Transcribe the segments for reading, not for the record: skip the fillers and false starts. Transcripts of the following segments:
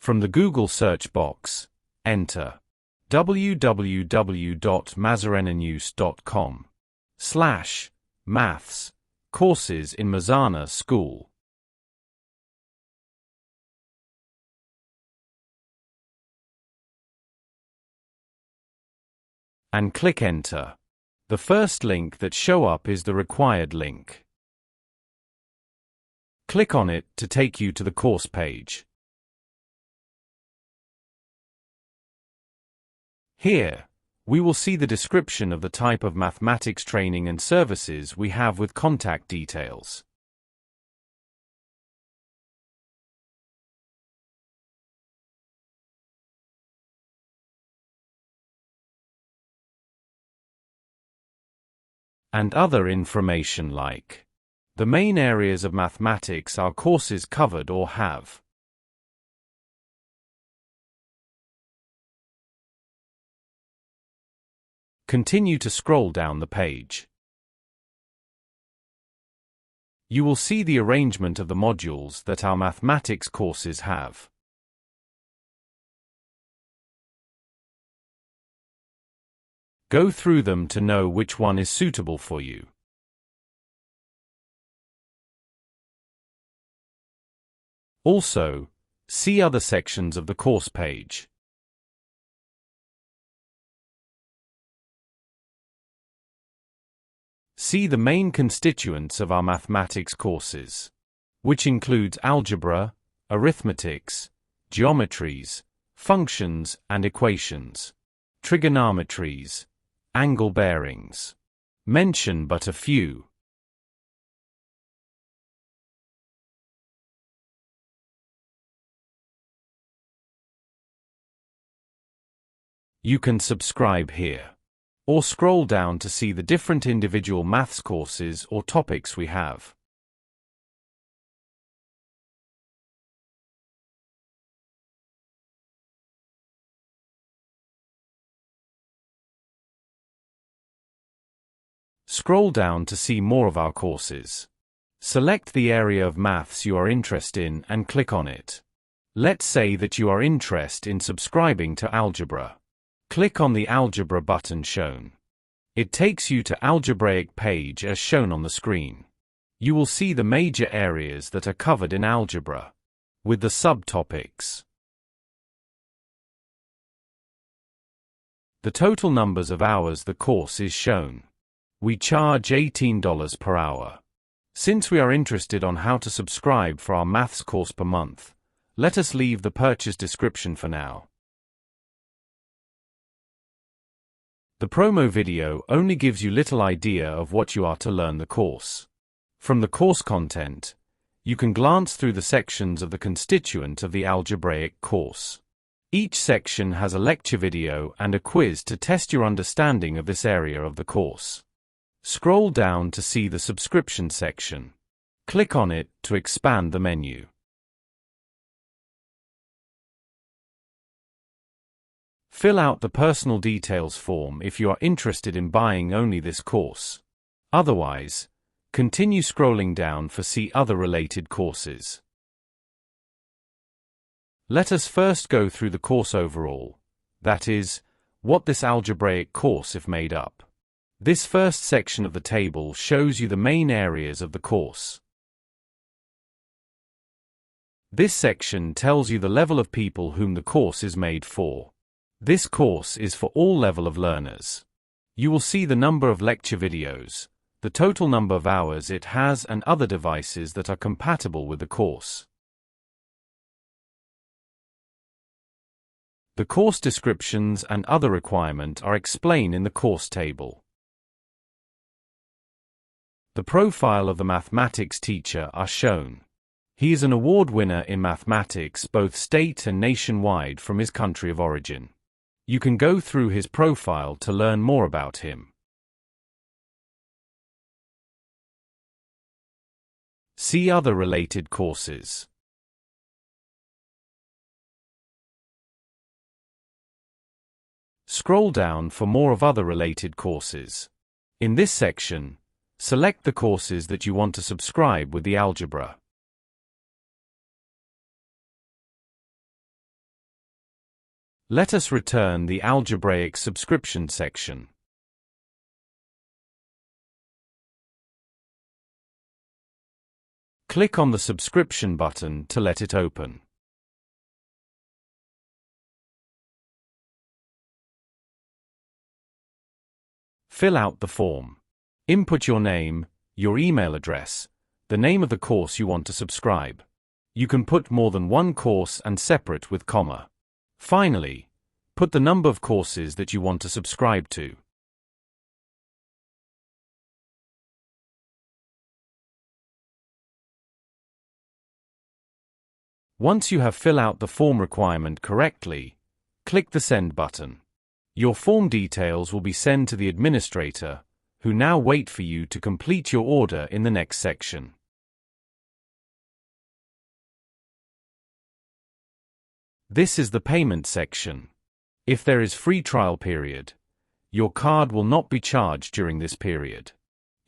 From the Google search box, enter www.mazarenanews.com/maths courses in Mazana School. And click enter. The first link that shows up is the required link. Click on it to take you to the course page. Here, we will see the description of the type of mathematics training and services we have with contact details. And other information like the main areas of mathematics our courses covered or have. Continue to scroll down the page. You will see the arrangement of the modules that our mathematics courses have. Go through them to know which one is suitable for you. Also, see other sections of the course page. See the main constituents of our mathematics courses, which includes algebra, arithmetics, geometries, functions and equations, trigonometries, angle bearings. Mention but a few. You can subscribe here, or scroll down to see the different individual maths courses or topics we have. Scroll down to see more of our courses. Select the area of maths you are interested in and click on it. Let's say that you are interested in subscribing to algebra. Click on the algebra button shown. It takes you to algebraic page as shown on the screen. You will see the major areas that are covered in algebra, with the subtopics. The total numbers of hours the course is shown. We charge $18 per hour. Since we are interested on how to subscribe for our maths course per month, let us leave the purchase description for now. The promo video only gives you little idea of what you are to learn the course. From the course content, you can glance through the sections of the constituent of the algebraic course. Each section has a lecture video and a quiz to test your understanding of this area of the course. Scroll down to see the subscription section. Click on it to expand the menu. Fill out the personal details form if you are interested in buying only this course. Otherwise, continue scrolling down for see other related courses. Let us first go through the course overall, that is, what this algebraic course is made up. This first section of the table shows you the main areas of the course. This section tells you the level of people whom the course is made for. This course is for all level of learners. You will see the number of lecture videos, the total number of hours it has and other devices that are compatible with the course. The course descriptions and other requirements are explained in the course table. The profile of the mathematics teacher are shown. He is an award winner in mathematics both state and nationwide from his country of origin. You can go through his profile to learn more about him. See other related courses. Scroll down for more of other related courses. In this section, select the courses that you want to subscribe with the algebra. Let us return the algebraic subscription section. Click on the subscription button to let it open. Fill out the form. Input your name, your email address, the name of the course you want to subscribe. You can put more than one course and separate with comma. Finally, put the number of courses that you want to subscribe to. Once you have filled out the form requirement correctly, click the Send button. Your form details will be sent to the administrator, who now wait for you to complete your order in the next section. This is the payment section. If there is free trial period, your card will not be charged during this period.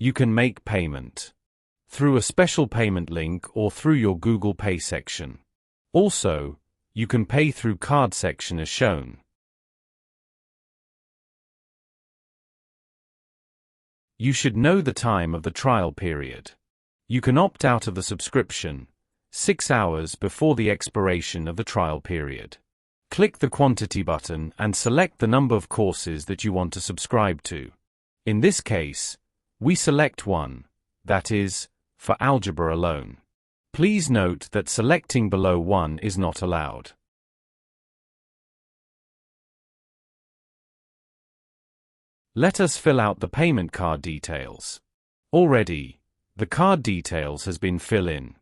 You can make payment through a special payment link or through your Google Pay section. Also, you can pay through card section as shown. You should know the time of the trial period. You can opt out of the subscription 6 hours before the expiration of the trial period. Click the Quantity button and select the number of courses that you want to subscribe to. In this case, we select 1, that is, for algebra alone. Please note that selecting below 1 is not allowed. Let us fill out the payment card details. Already, the card details has been filled in.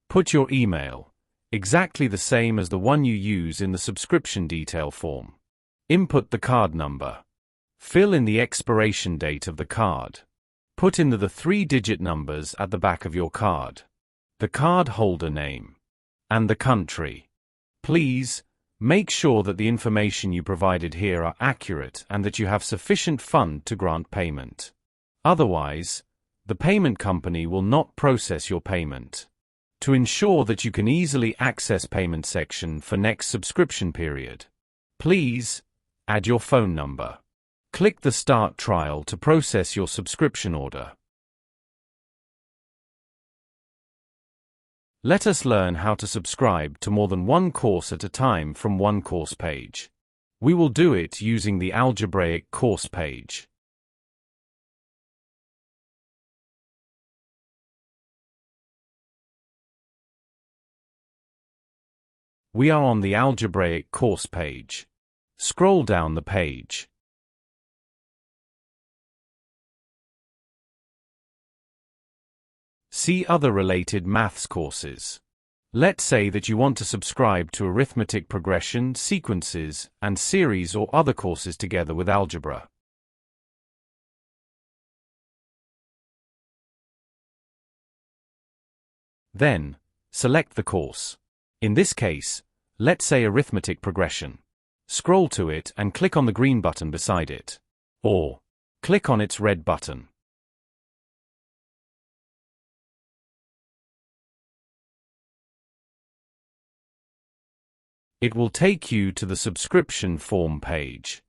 Put your email, exactly the same as the one you use in the subscription detail form. Input the card number. Fill in the expiration date of the card. Put in the 3-digit numbers at the back of your card, the card holder name, and the country. Please, make sure that the information you provided here are accurate and that you have sufficient fund to grant payment. Otherwise, the payment company will not process your payment. To ensure that you can easily access payment section for next subscription period, please add your phone number. Click the Start Trial to process your subscription order. Let us learn how to subscribe to more than one course at a time from one course page. We will do it using the algebraic course page. We are on the algebraic course page. Scroll down the page. See other related maths courses. Let's say that you want to subscribe to arithmetic progression, sequences, and series or other courses together with algebra. Then, select the course. In this case, let's say arithmetic progression. Scroll to it and click on the green button beside it. Or, click on its red button. It will take you to the subscription form page.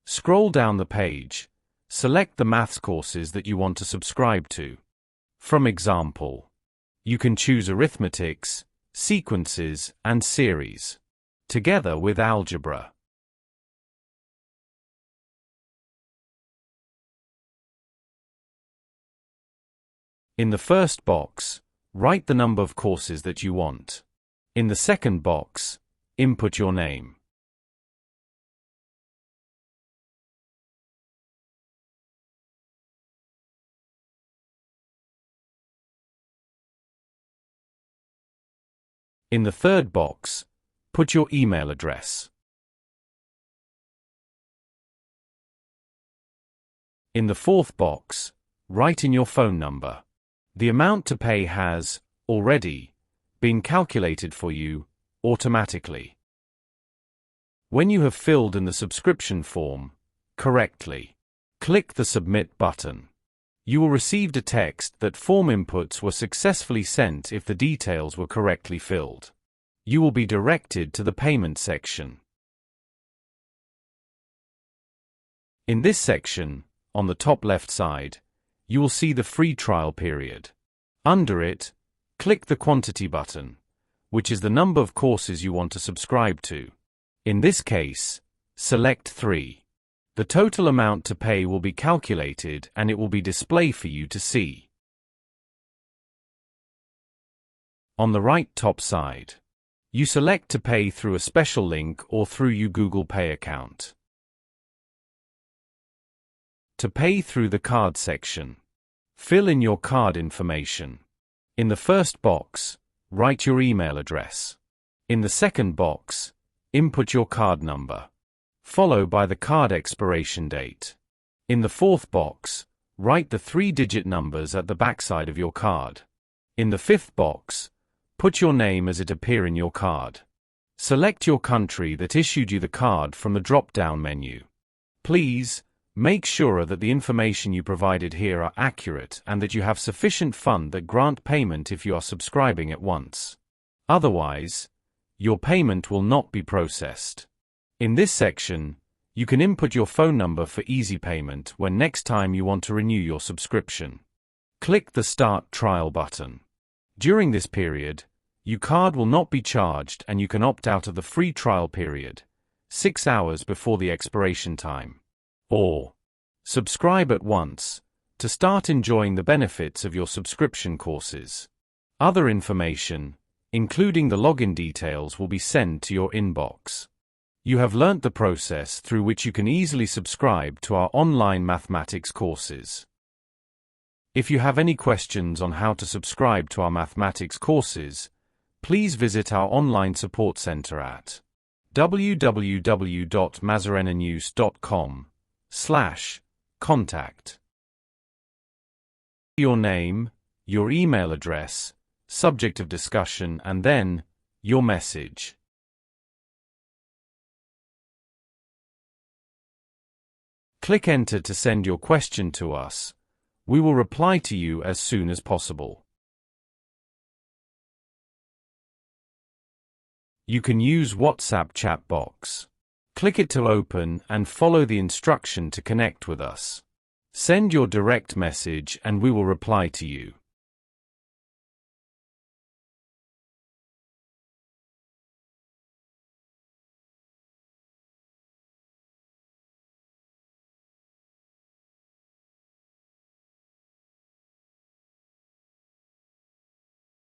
Scroll down the page. Select the maths courses that you want to subscribe to. From example, you can choose arithmetics, sequences, and series, together with algebra. In the first box, write the number of courses that you want. In the second box, input your name. In the third box, put your email address. In the fourth box, write in your phone number. The amount to pay has, already, been calculated for you, automatically. When you have filled in the subscription form correctly, click the Submit button. You will receive a text that form inputs were successfully sent if the details were correctly filled. You will be directed to the payment section. In this section, on the top left side, you will see the free trial period. Under it, click the quantity button, which is the number of courses you want to subscribe to. In this case, select 3. The total amount to pay will be calculated and it will be displayed for you to see. On the right top side, you select to pay through a special link or through your Google Pay account. To pay through the card section, fill in your card information. In the first box, write your email address. In the second box, input your card number, followed by the card expiration date. In the fourth box, write the 3-digit numbers at the backside of your card. In the fifth box, put your name as it appears in your card. Select your country that issued you the card from the drop-down menu. Please, make sure that the information you provided here are accurate and that you have sufficient funds that grant payment if you are subscribing at once. Otherwise, your payment will not be processed. In this section, you can input your phone number for easy payment when next time you want to renew your subscription. Click the Start Trial button. During this period, your card will not be charged and you can opt out of the free trial period, 6 hours before the expiration time. Or subscribe at once to start enjoying the benefits of your subscription courses. Other information, including the login details, will be sent to your inbox. You have learnt the process through which you can easily subscribe to our online mathematics courses. If you have any questions on how to subscribe to our mathematics courses, please visit our online support center at www.mazarenanews.com/contact. Your name, your email address, subject of discussion, and then your message. Click Enter to send your question to us. We will reply to you as soon as possible. You can use WhatsApp chat box. Click it to open and follow the instruction to connect with us. Send your direct message and we will reply to you.